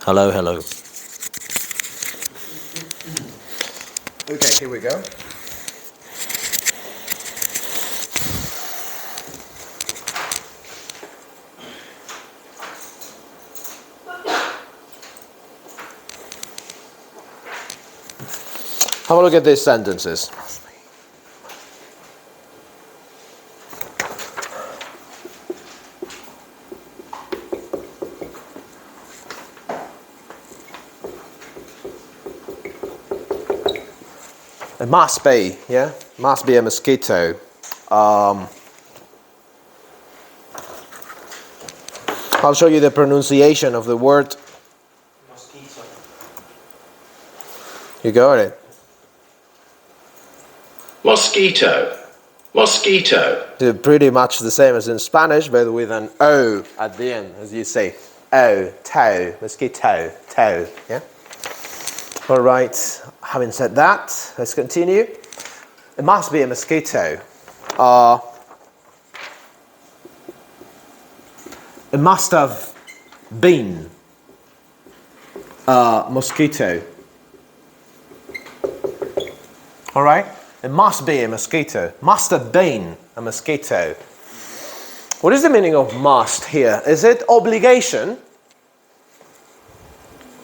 Hello, hello. Okay, here we go. Have a look at these sentences. It must be, yeah? Must be a mosquito. I'll show you the pronunciation of the word. Mosquito. You got it. Mosquito. Mosquito. They're pretty much the same as in Spanish, but with an O at the end, as you say. O, toe, mosquito, toe, yeah? All right, having said that, let's continue. It must be a mosquito. It must have been a mosquito. All right? It must be a mosquito. Must have been a mosquito. What is the meaning of must here? Is it obligation?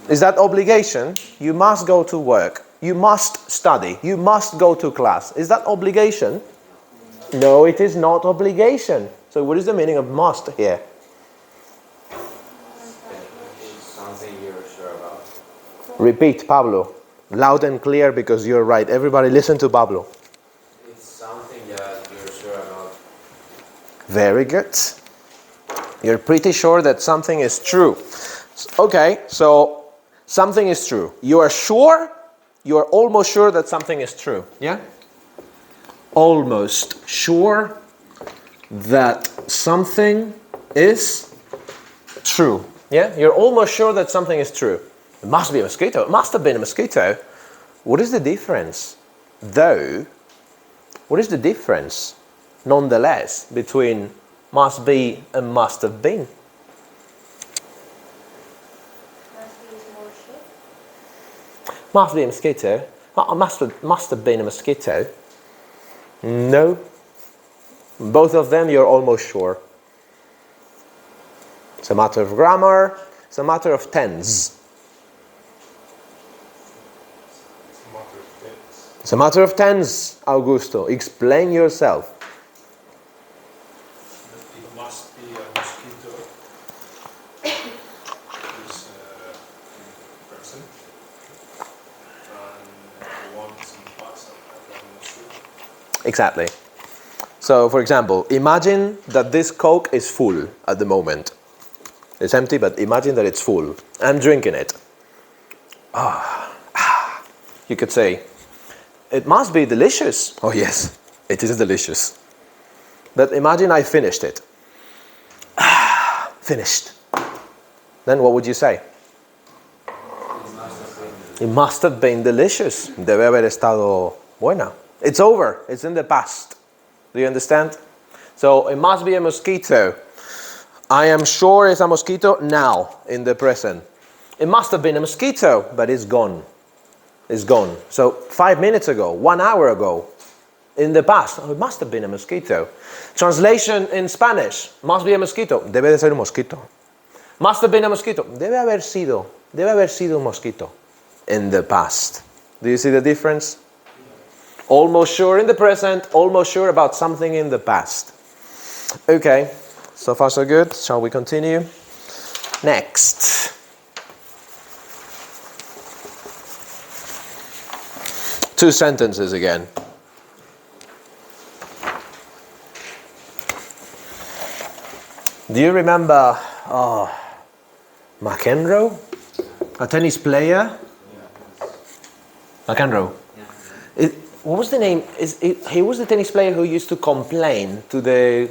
Is that obligation? You must go to work. You must study. You must go to class. Is that obligation? No, it is not obligation. So what is the meaning of must here? Something you're sure about. Repeat, Pablo. Loud and clear because you're right. Everybody listen to Pablo. It's something that you're sure about. Very good. You're pretty sure that something is true. Okay, so something is true. You are sure, you are almost sure that something is true. Yeah? Almost sure that something is true. Yeah? You're almost sure that something is true. It must be a mosquito. It must have been a mosquito. What is the difference, though? What is the difference, nonetheless, between must be and must have been? Must be a mosquito. Must have been a mosquito. No. Both of them you're almost sure. It's a matter of grammar. It's a matter of tense. It's a matter of tense, Augusto. Explain yourself. It must be a mosquito is present and want some parts of the Exactly. So, for example, imagine that this Coke is full at the moment. It's empty, but imagine that it's full. I'm drinking it. You could say, it must be delicious. Oh yes, it is delicious. But imagine I finished it. Finished. Then what would you say? It must have been delicious. Debe haber estado buena. It's over. It's in the past. Do you understand? So it must be a mosquito. I am sure it's a mosquito now, in the present. It must have been a mosquito, but it's gone. It's gone. So 5 minutes ago, 1 hour ago, in the past, it must have been a mosquito. Translation in Spanish, must be a mosquito. Debe de ser un mosquito. Must have been a mosquito. Debe haber sido un mosquito in the past. Do you see the difference? Almost sure in the present, almost sure about something in the past. Okay, so far so good. Shall we continue? Next. Two sentences again. Do you remember McEnroe? A tennis player? McEnroe. What was the name? He was the tennis player who used to complain to the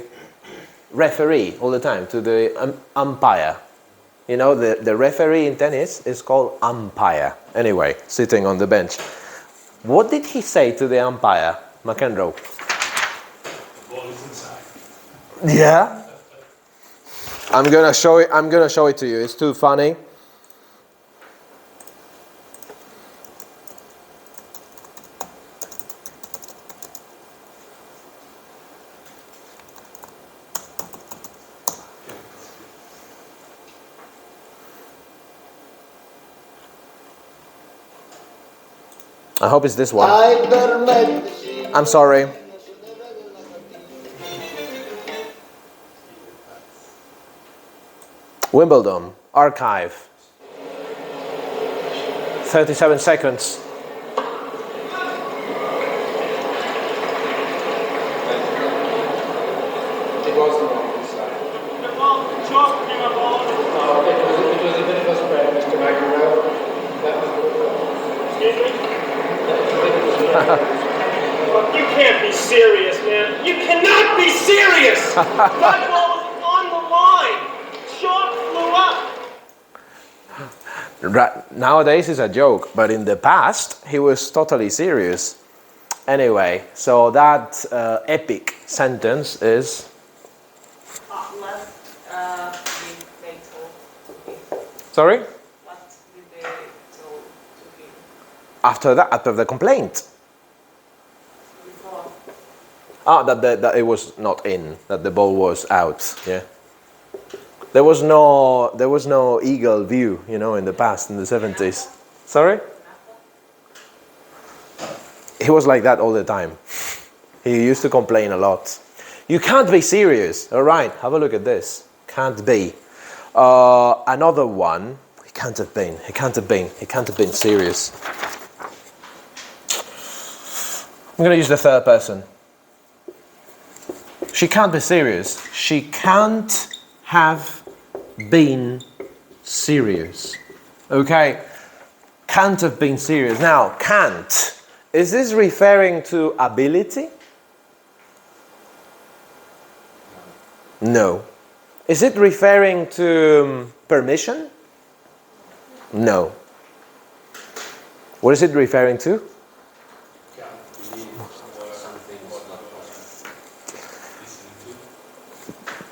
referee all the time, to the umpire. You know, the referee in tennis is called umpire. Anyway, sitting on the bench. What did he say to the umpire, McEnroe? The ball is inside. Yeah. I'm gonna show it to you. It's too funny. I hope it's this one. I'm sorry. Wimbledon, archive. 37 seconds. It wasn't on this side. The ball, chalk came up all over. It was a bit of a spread, Mr. McEnroe. That was Excuse me? a bit of a spread. Look, you can't be serious, man. You cannot be serious! That ball was on the line. Chalk flew up. Nowadays it's a joke, but in the past he was totally serious. Anyway, so that epic sentence is What did they told to him? sorry? What did they told to him After the complaint. before? That it was not in, that the ball was out. Yeah. There was no eagle view, in the past, in the 70s. Sorry? He was like that all the time. He used to complain a lot. You can't be serious. All right, have a look at this. Can't be. Another one. He can't have been. He can't have been. He can't have been serious. I'm going to use the third person. She can't be serious. She can't have been serious. Okay? Can't have been serious. Now, can't. Is this referring to ability? No. Is it referring to permission? No. What is it referring to?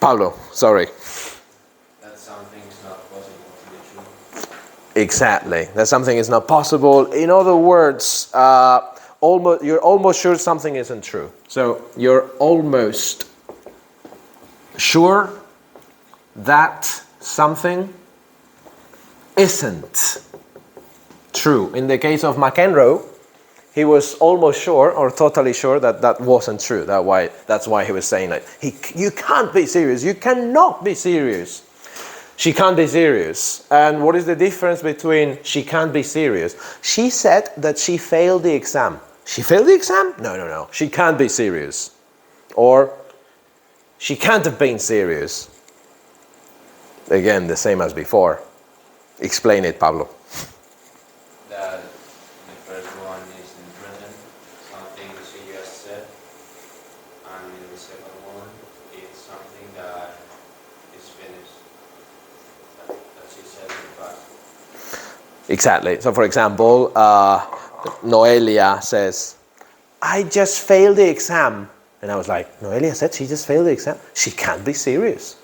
Pablo, sorry. That something is not possible to be true. Exactly. That something is not possible. In other words, you're almost sure something isn't true. So you're almost sure that something isn't true. In the case of McEnroe, he was almost sure or totally sure that that wasn't true. That's why he was saying that. You can't be serious. You cannot be serious. She can't be serious. And what is the difference between she can't be serious? She said that she failed the exam. She failed the exam? No. She can't be serious. Or she can't have been serious. Again, the same as before. Explain it, Pablo. That the first one is in present, something she just said, and in the second one, it's something that is finished, that she said in the past. Exactly. So, for example, Noelia says, I just failed the exam. And I was like, Noelia said she just failed the exam? She can't be serious.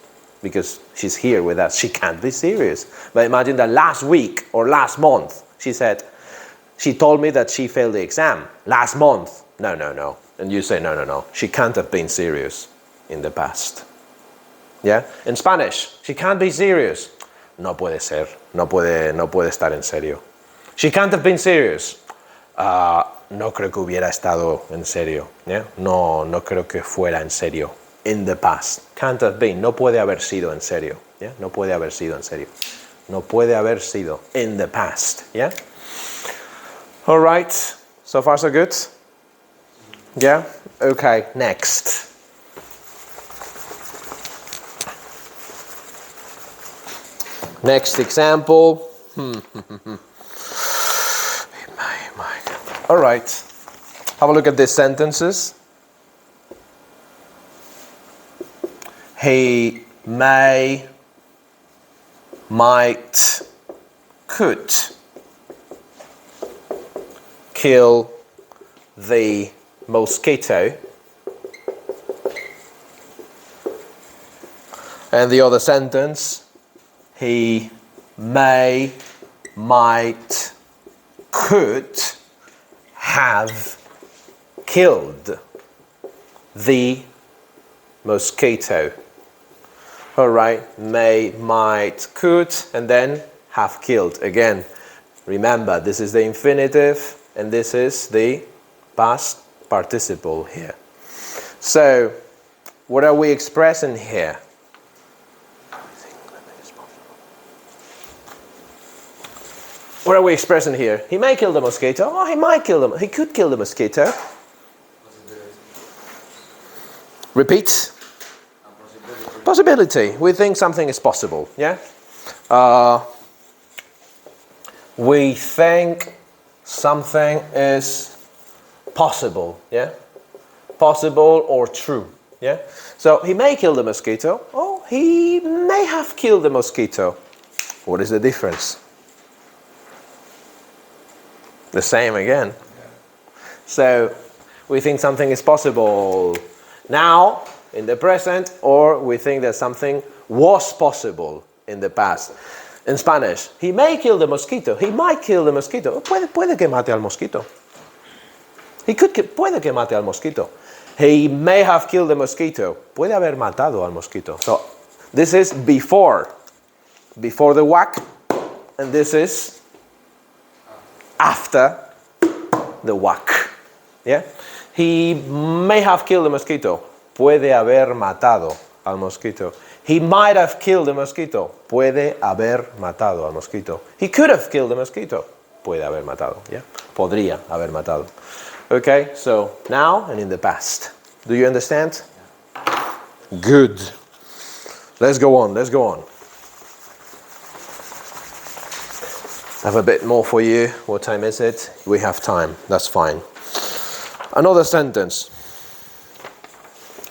Because she's here with us. She can't be serious. But imagine that last week or last month, she told me that she failed the exam. Last month. No. And you say, no. She can't have been serious in the past. Yeah? In Spanish, she can't be serious. No puede ser. No puede estar en serio. She can't have been serious. No creo que hubiera estado en serio. Yeah? No creo que fuera en serio. In the past. Can't have been. No puede haber sido en serio. Yeah? No puede haber sido en serio. No puede haber sido in the past. Yeah? All right. So far so good? Yeah? Okay, next. Next example. All right. Have a look at these sentences. He may, might, could kill the mosquito. And the other sentence, he may, might, could have killed the mosquito. All right, may, might, could, and then have killed. Again, remember, this is the infinitive. and this is the past participle here. So, what are we expressing here? What are we expressing here? He may kill the mosquito. Oh, he might kill them. He could kill the mosquito. Repeat. Possibility. We think something is possible. Yeah. We think something is possible. Yeah. Possible or true. Yeah. So he may kill the mosquito. Oh, he may have killed the mosquito. What is the difference? The same again. So we think something is possible now in the present, or we think that something was possible in the past. In Spanish, he may kill the mosquito. He might kill the mosquito. Puede que mate al mosquito. Puede que mate al mosquito. He may have killed the mosquito. Puede haber matado al mosquito. So this is before the whack, and this is after the whack. Yeah? He may have killed the mosquito. Puede haber matado al mosquito. He might have killed the mosquito. Puede haber matado al mosquito. He could have killed the mosquito. Puede haber matado. Yeah? Podría haber matado. Okay, so now and in the past. Do you understand? Good. Let's go on. I have a bit more for you. What time is it? We have time. That's fine. Another sentence.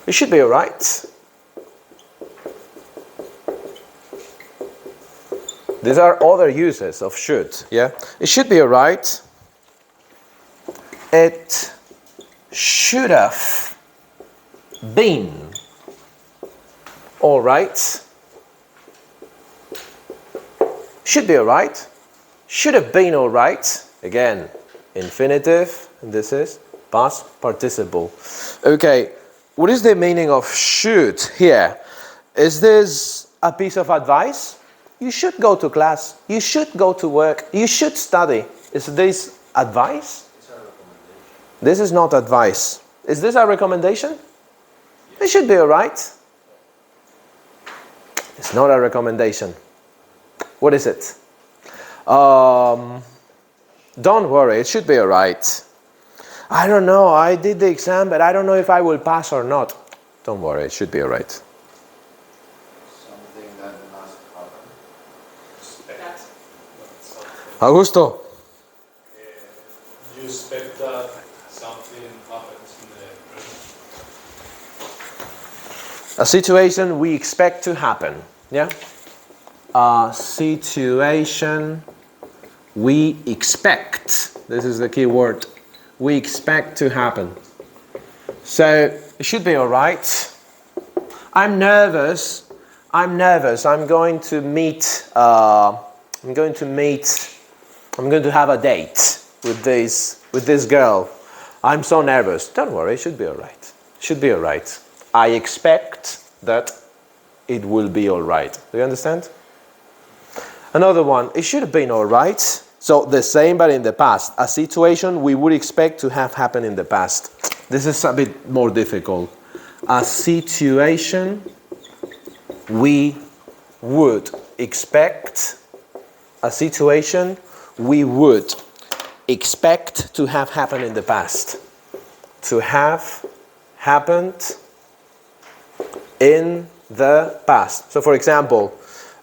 It should be alright. These are other uses of should. Yeah? It should be alright. It should have been alright. Should be alright. Should have been alright. Again, infinitive. And this is past participle. Okay, what is the meaning of should here? Is this a piece of advice? You should go to class. You should go to work. You should study. Is this advice? It's a recommendation. This is not advice. Is this a recommendation? It should be alright. It's not a recommendation. What is it? Don't worry, it should be alright. I don't know, I did the exam, but I don't know if I will pass or not. Don't worry, it should be alright. Something that must happen. That. Augusto. You expect that something happens in the present? A situation we expect to happen. Yeah? A situation we expect. This is the key word. We expect to happen. So it should be alright. I'm nervous. I'm going to have a date with this girl. I'm so nervous. Don't worry, it should be alright. Should be alright. I expect that it will be alright. Do you understand? Another one, it should have been alright. So the same but in the past. A situation we would expect to have happened in the past. This is a bit more difficult. A situation we would expect. A situation we would expect to have happened in the past. To have happened in the past. So for example,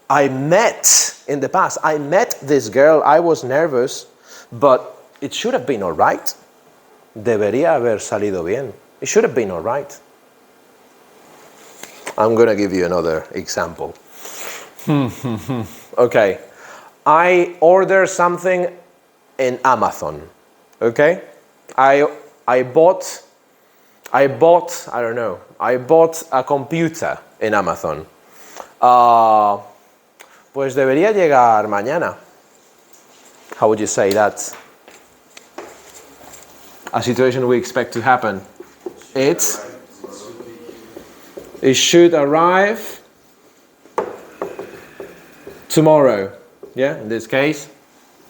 I met this girl, I was nervous, but it should have been alright. Debería haber salido bien. It should have been alright. I'm going to give you another example. Okay. I ordered something in Amazon. Okay? I bought a computer in Amazon. Pues debería llegar mañana. How would you say that? A situation we expect to happen. It should arrive tomorrow. Yeah, in this case,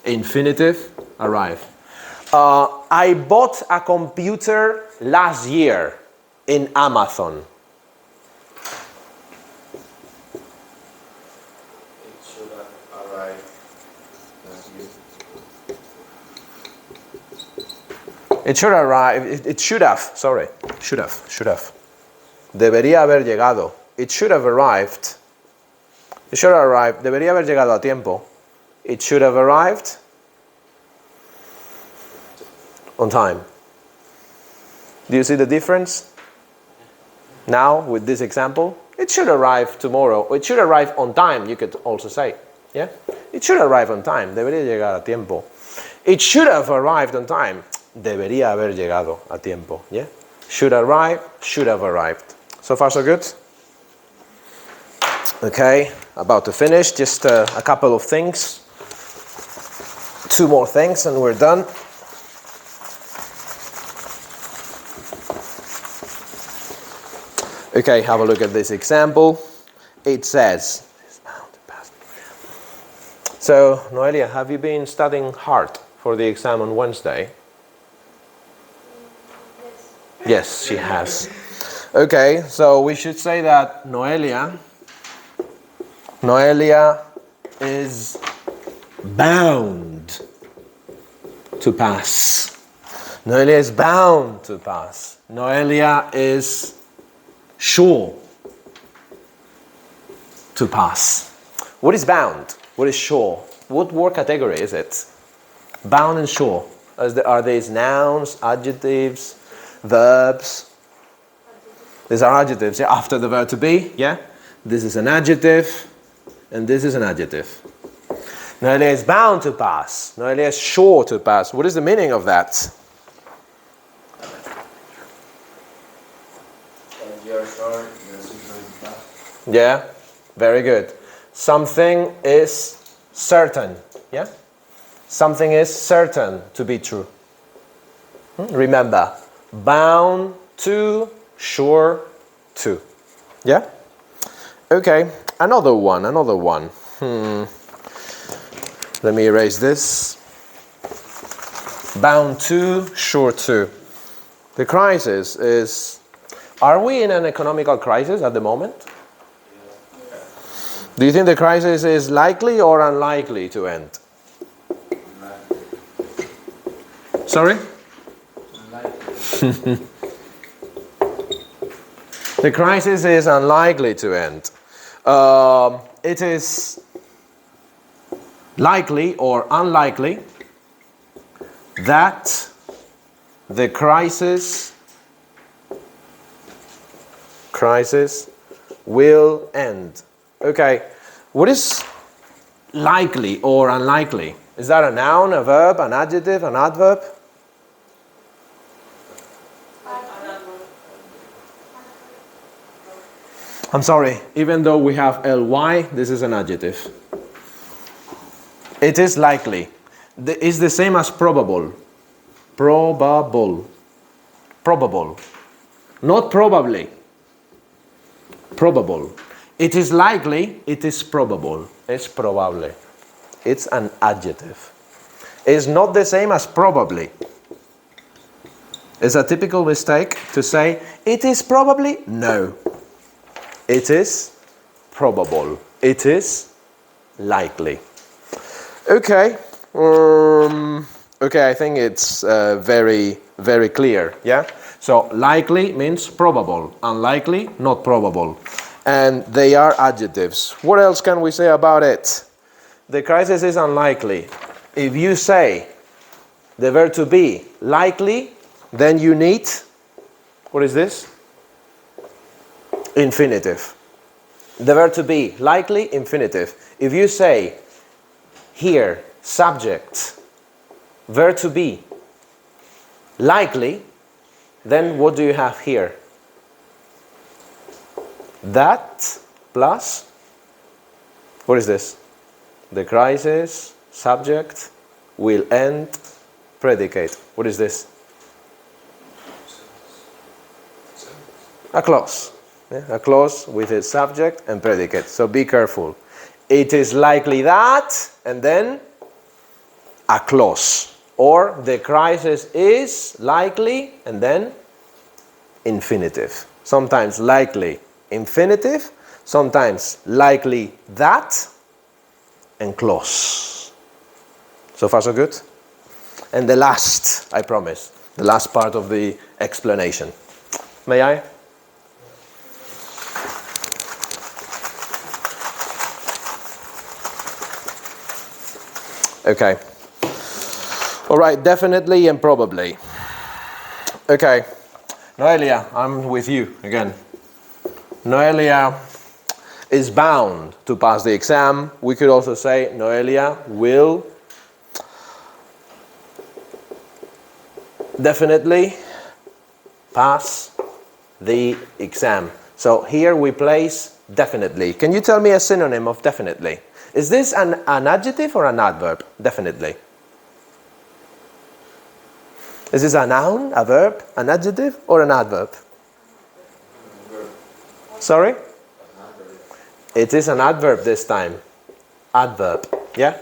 infinitive, arrive. I bought a computer last year in Amazon. It should have arrived last year. It should arrive, it should have, sorry, should have. Debería haber llegado. It should have arrived. It should have arrived. Debería haber llegado a tiempo. It should have arrived on time. Do you see the difference? Now, with this example, it should arrive tomorrow. It should arrive on time, you could also say. Yeah? It should arrive on time. Debería llegar a tiempo. It should have arrived on time. Debería haber llegado a tiempo. Yeah? Should arrive, should have arrived. So far, so good? Okay, about to finish. Just a couple of things. 2 more things and we're done. Okay, have a look at this example. It says, so Noelia, have you been studying hard for the exam on Wednesday? Yes, she has. Okay, so we should say that Noelia is bound to pass. Noelia is bound to pass. Noelia is sure to pass. What is bound? What is sure? What word category is it? Bound and sure. Are these nouns, adjectives, verbs? These are adjectives, yeah? After the verb to be, yeah? This is an adjective, and this is an adjective. Noelia is bound to pass. Noelia is sure to pass. What is the meaning of that? You're sure you're going to pass. Yeah, very good. Something is certain, yeah? Something is certain to be true. Remember, bound to, sure to. Yeah? Okay, another one. Let me erase this. Bound to, sure to. The crisis is, are we in an economical crisis at the moment? Do you think the crisis is likely or unlikely to end? Sorry? The crisis is unlikely to end. It is likely or unlikely that the crisis will end. Okay, what is likely or unlikely? Is that a noun, a verb, an adjective, an adverb? I'm sorry, even though we have ly, this is an adjective. It is likely. It's the same as probable. Probable. Probable. Not probably. Probable. It is likely, it is probable. It's probable. It's an adjective. It's not the same as probably. It's a typical mistake to say, it is probably. No. It is probable. It is likely. Okay. Okay, I think it's very, very clear. Yeah? So likely means probable. Unlikely, not probable. And they are adjectives. What else can we say about it? The crisis is unlikely. If you say the verb to be likely, then you need, what is this? Infinitive. The verb to be likely, infinitive. If you say here, subject, verb to be likely, then what do you have here? That plus, what is this? The crisis, subject, will end, predicate. What is this? A clause. Yeah? A clause with its subject and predicate. So be careful. It is likely that, and then a clause. or the crisis is likely, and then infinitive. Sometimes likely infinitive, sometimes likely that, and clause. So far so good? And the last, I promise, the last part of the explanation. May I? Okay. All right, definitely and probably. Okay. Noelia, I'm with you again. Noelia is bound to pass the exam. We could also say Noelia will definitely pass the exam. So here we place definitely. Can you tell me a synonym of definitely? Is this an adjective or an adverb? Definitely. Is this a noun, a verb, an adjective, or an adverb? Sorry? It is an adverb this time. Adverb. Yeah?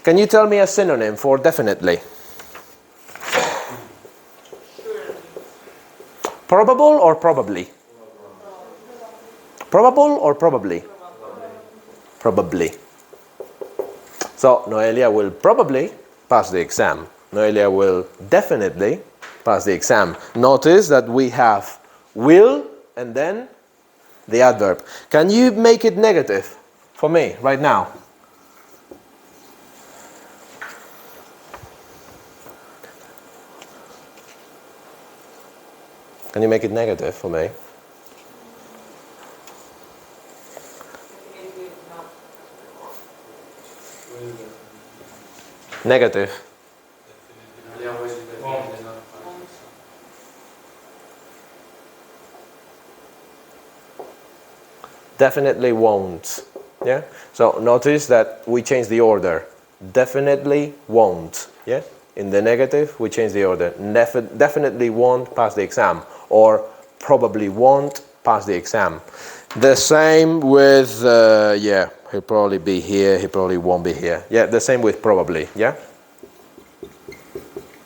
Can you tell me a synonym for definitely? Probable or probably? Probable or probably? Probably. So Noelia will probably pass the exam. Noelia will definitely pass the exam. Notice that we have will and then the adverb. Can you make it negative for me right now? Can you make it negative for me? Negative. Definitely won't. Yeah? So notice that we change the order. Definitely won't. Yeah? In the negative, we change the order. Definitely won't pass the exam. Or probably won't pass the exam. The same with, yeah, he'll probably be here, he probably won't be here. Yeah, the same with probably, yeah?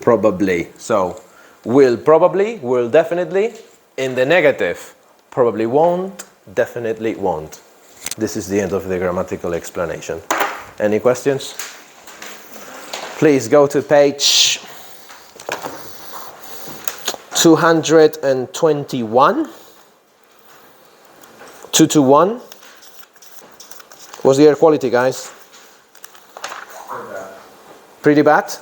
Probably. So, will probably, will definitely. In the negative, probably won't, definitely won't. This is the end of the grammatical explanation. Any questions? Please go to page 221. 221. What's the air quality, guys? Pretty bad.